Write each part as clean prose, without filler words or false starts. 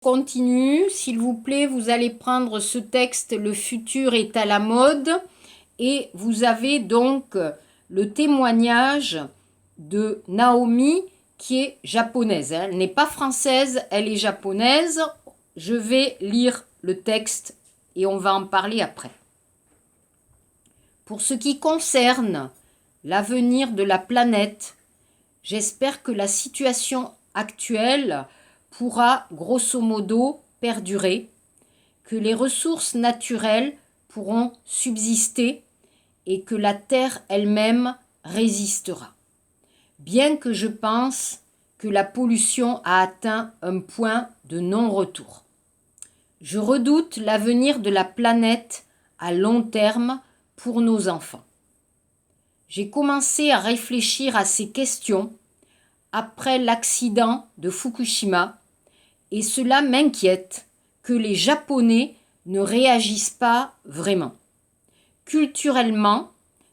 Continue, s'il vous plaît, vous allez prendre ce texte « Le futur est à la mode » et vous avez donc le témoignage de Naomi qui est japonaise. Elle n'est pas française, elle est japonaise. Je vais lire le texte et on va en parler après. Pour ce qui concerne l'avenir de la planète, j'espère que la situation actuelle pourra grosso modo perdurer, que les ressources naturelles pourront subsister et que la Terre elle-même résistera. Bien que je pense que la pollution a atteint un point de non-retour. Je redoute l'avenir de la planète à long terme pour nos enfants. J'ai commencé à réfléchir à ces questions après l'accident de Fukushima et cela m'inquiète que les Japonais ne réagissent pas vraiment. Culturellement,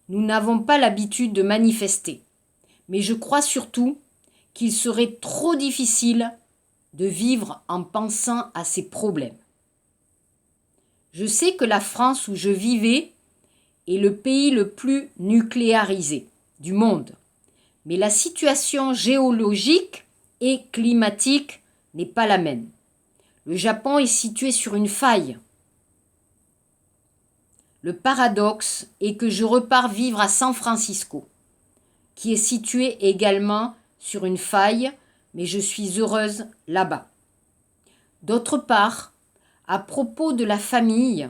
nous n'avons pas l'habitude de manifester, mais je crois surtout qu'il serait trop difficile de vivre en pensant à ces problèmes. Je sais que la France où je vivais est le pays le plus nucléarisé du monde, mais la situation géologique et climatique n'est pas la même. Le Japon est situé sur une faille. Le paradoxe est que je repars vivre à San Francisco, qui est situé également sur une faille, mais je suis heureuse là-bas. D'autre part, à propos de la famille,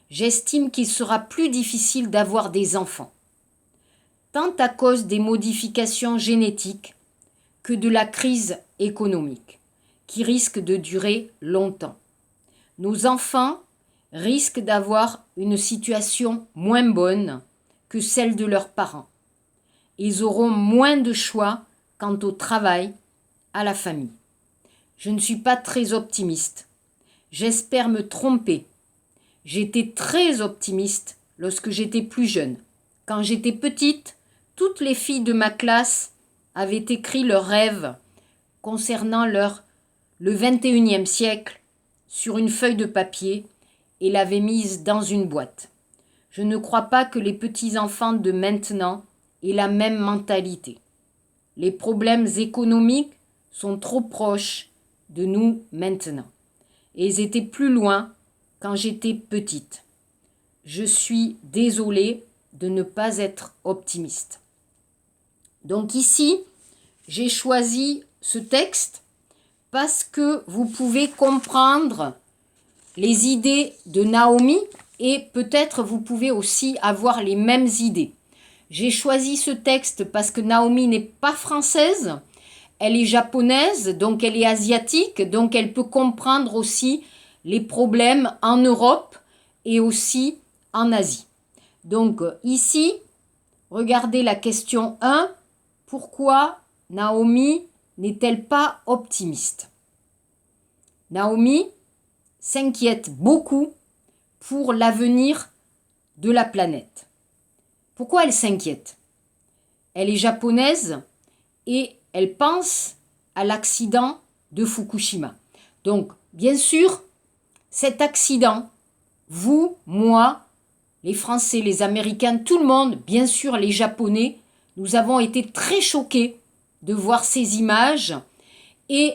j'estime qu'il sera plus difficile d'avoir des enfants, tant à cause des modifications génétiques que de la crise économique, qui risque de durer longtemps. Nos enfants risquent d'avoir une situation moins bonne que celle de leurs parents. Ils auront moins de choix quant au travail, à la famille. Je ne suis pas très optimiste. J'espère me tromper. J'étais très optimiste lorsque j'étais plus jeune. Quand j'étais petite, toutes les filles de ma classe avaient écrit leurs rêves concernant le 21e siècle sur une feuille de papier et l'avaient mise dans une boîte. Je ne crois pas que les petits-enfants de maintenant aient la même mentalité. Les problèmes économiques sont trop proches de nous maintenant. Et ils étaient plus loin quand j'étais petite. Je suis désolée de ne pas être optimiste. Donc ici, j'ai choisi ce texte parce que vous pouvez comprendre les idées de Naomi et peut-être vous pouvez aussi avoir les mêmes idées. J'ai choisi ce texte parce que Naomi n'est pas française, elle est japonaise, donc elle est asiatique, donc elle peut comprendre aussi les problèmes en Europe et aussi en Asie. Donc ici, regardez la question 1, pourquoi Naomi n'est-elle pas optimiste? Naomi s'inquiète beaucoup pour l'avenir de la planète. Pourquoi elle s'inquiète? Elle est japonaise et elle pense à l'accident de Fukushima. Donc, bien sûr, cet accident, vous, moi, les Français, les Américains, tout le monde, bien sûr les Japonais, nous avons été très choqués de voir ces images. Et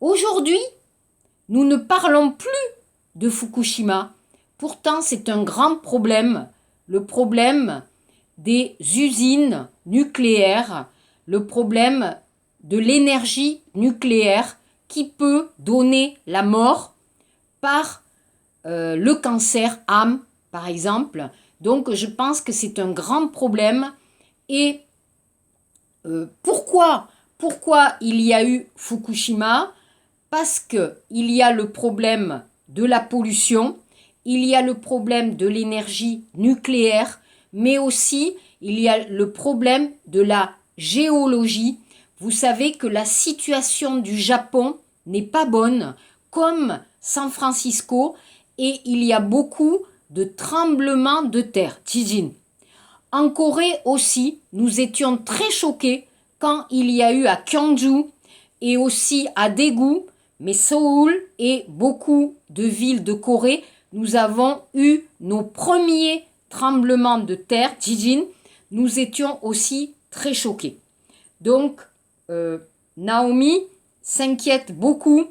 aujourd'hui, nous ne parlons plus de Fukushima. Pourtant, c'est un grand problème, le problème des usines nucléaires, le problème de l'énergie nucléaire qui peut donner la mort par le cancer âme, par exemple. Donc, je pense que c'est un grand problème. Et pourquoi il y a eu Fukushima? Parce qu'il y a le problème de la pollution, il y a le problème de l'énergie nucléaire, mais aussi il y a le problème de la géologie. Vous savez que la situation du Japon n'est pas bonne, comme San Francisco, et il y a beaucoup de tremblements de terre. Tijin. En Corée aussi, nous étions très choqués quand il y a eu à Gyeongju et aussi à Daegu, mais Séoul et beaucoup de villes de Corée, nous avons eu nos premiers tremblements de terre, Jijin, nous étions aussi très choqués. Donc, Naomi s'inquiète beaucoup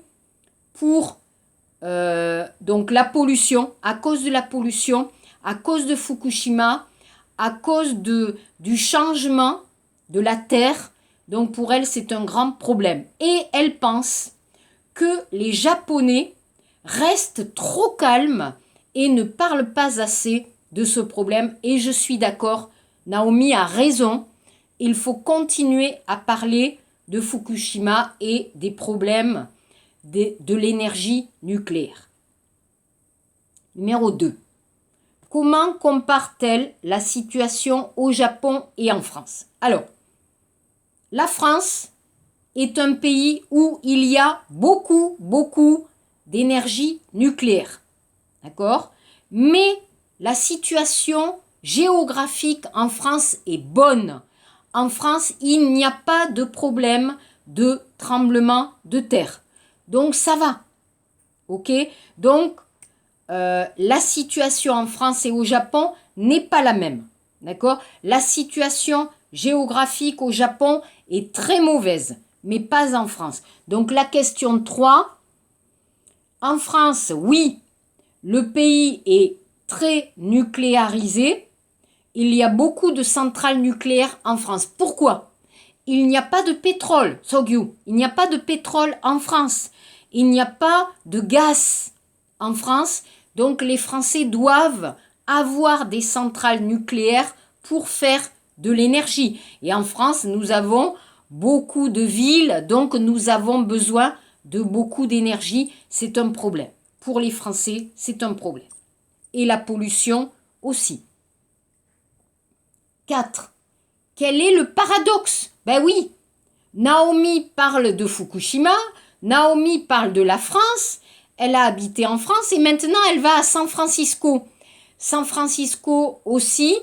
pour donc la pollution, à cause de la pollution, à cause de Fukushima, à cause du changement de la terre. Donc pour elle, c'est un grand problème. Et elle pense que les Japonais restent trop calmes et ne parlent pas assez de ce problème. Et je suis d'accord, Naomi a raison. Il faut continuer à parler de Fukushima et des problèmes de l'énergie nucléaire. Numéro 2. Comment compare-t-elle la situation au Japon et en France? Alors, la France est un pays où il y a beaucoup d'énergie nucléaire. D'accord? Mais la situation géographique en France est bonne. En France, il n'y a pas de problème de tremblement de terre. Donc, ça va. OK? Donc, la situation en France et au Japon n'est pas la même. D'accord? La situation géographique au Japon est très mauvaise, mais pas en France. Donc, la question 3, en France, oui, le pays est très nucléarisé. Il y a beaucoup de centrales nucléaires en France. Pourquoi? Il n'y a pas de pétrole, Sogyu. Il n'y a pas de pétrole en France. Il n'y a pas de gaz en France. Donc les Français doivent avoir des centrales nucléaires pour faire de l'énergie. Et en France, nous avons beaucoup de villes, donc nous avons besoin de beaucoup d'énergie. C'est un problème. Pour les Français, c'est un problème. Et la pollution aussi. 4. Quel est le paradoxe? Ben oui, Naomi parle de Fukushima, Naomi parle de la France, elle a habité en France et maintenant elle va à San Francisco. San Francisco aussi,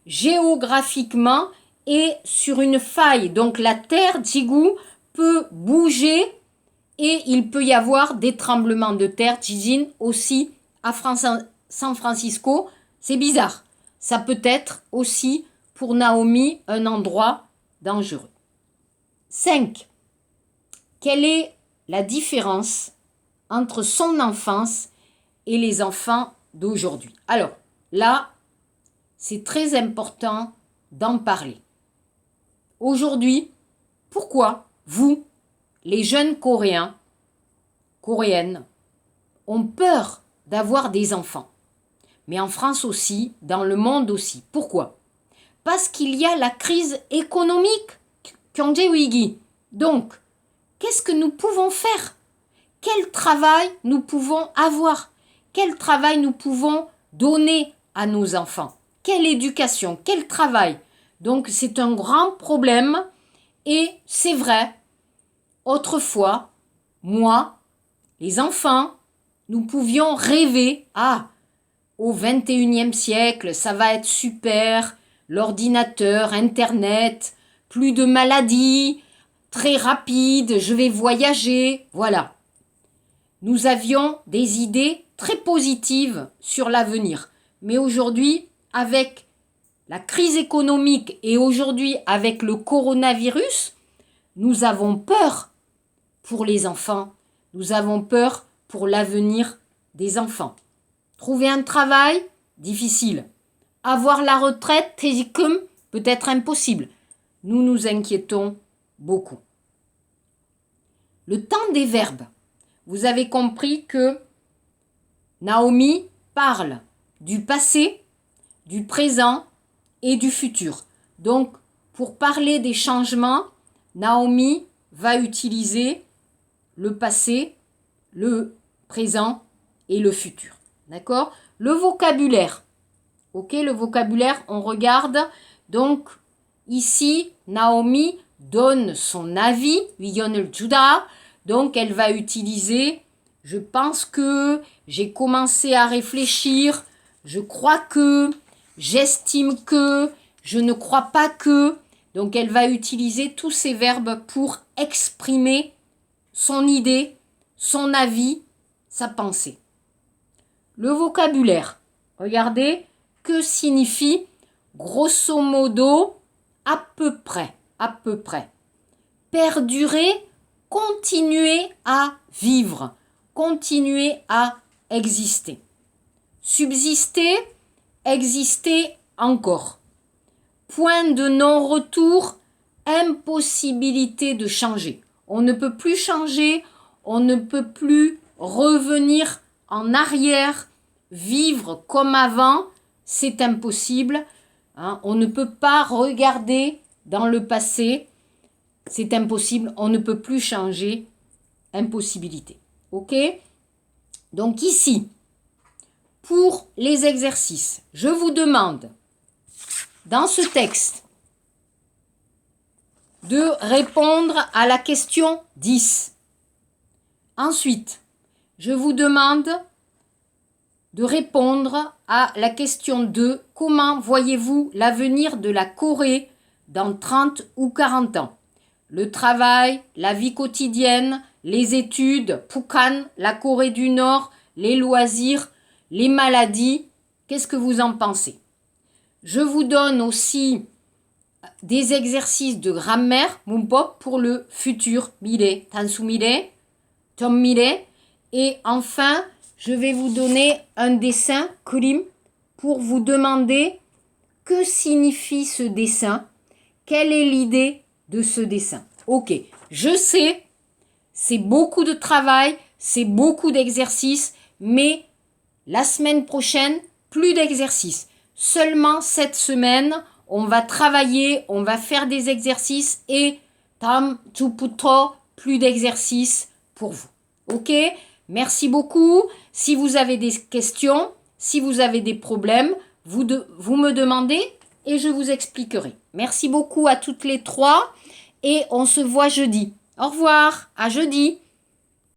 géographiquement, est sur une faille. Donc la terre, Jigu, peut bouger et il peut y avoir des tremblements de terre, Jijin, aussi à San Francisco. C'est bizarre. Ça peut être aussi pour Naomi un endroit dangereux. 5. Quelle est la différence entre son enfance et les enfants d'aujourd'hui? Alors, là, c'est très important d'en parler. Aujourd'hui, pourquoi vous, les jeunes Coréens, Coréennes, ont peur d'avoir des enfants? Mais en France aussi, dans le monde aussi. Pourquoi? Parce qu'il y a la crise économique, Kyongjae-Wigi. Donc, qu'est-ce que nous pouvons faire? Quel travail nous pouvons avoir? Quel travail nous pouvons donner à nos enfants? Quelle éducation? Quel travail? Donc, c'est un grand problème. Et c'est vrai, autrefois, moi, les enfants, nous pouvions rêver, au 21e siècle, ça va être super, l'ordinateur, Internet, plus de maladies, très rapide, je vais voyager, voilà. Nous avions des idées très positives sur l'avenir. Mais aujourd'hui, avec la crise économique et aujourd'hui avec le coronavirus, nous avons peur pour les enfants. Nous avons peur pour l'avenir des enfants. Trouver un travail, difficile. Avoir la retraite, peut-être impossible. Nous nous inquiétons beaucoup. Le temps des verbes. Vous avez compris que Naomi parle du passé, du présent et du futur. Donc, pour parler des changements, Naomi va utiliser le passé, le présent et le futur. D'accord? Le vocabulaire. Ok, le vocabulaire, on regarde. Donc, ici, Naomi donne son avis. Donc, elle va utiliser, je pense que, j'ai commencé à réfléchir, je crois que, j'estime que, je ne crois pas que. Donc, elle va utiliser tous ces verbes pour exprimer son idée, son avis, sa pensée. Le vocabulaire. Regardez, que signifie grosso modo à peu près, à peu près. Perdurer, continuer à vivre, continuer à exister. Subsister, exister encore. Point de non-retour, impossibilité de changer. On ne peut plus changer, on ne peut plus revenir en arrière, vivre comme avant, c'est impossible. Hein, on ne peut pas regarder dans le passé, c'est impossible, on ne peut plus changer, impossibilité. Ok? Donc ici, pour les exercices, je vous demande, dans ce texte, de répondre à la question 10. Ensuite, je vous demande de répondre à la question 2. Comment voyez-vous l'avenir de la Corée dans 30 ou 40 ans? Le travail, la vie quotidienne, les études, Pukhan, la Corée du Nord, les loisirs, les maladies. Qu'est-ce que vous en pensez? Je vous donne aussi des exercices de grammaire, Mumpop, pour le futur, Mire, Tansu Mire, Tom Mire. Et enfin, je vais vous donner un dessin, Kurim, pour vous demander que signifie ce dessin, quelle est l'idée de ce dessin. Ok, je sais, c'est beaucoup de travail, c'est beaucoup d'exercices, mais la semaine prochaine, plus d'exercices. Seulement cette semaine, on va travailler, on va faire des exercices et tam tuputo, plus d'exercices pour vous. Ok? Merci beaucoup. Si vous avez des questions, si vous avez des problèmes, vous me demandez et je vous expliquerai. Merci beaucoup à toutes les trois et on se voit jeudi. Au revoir, à jeudi.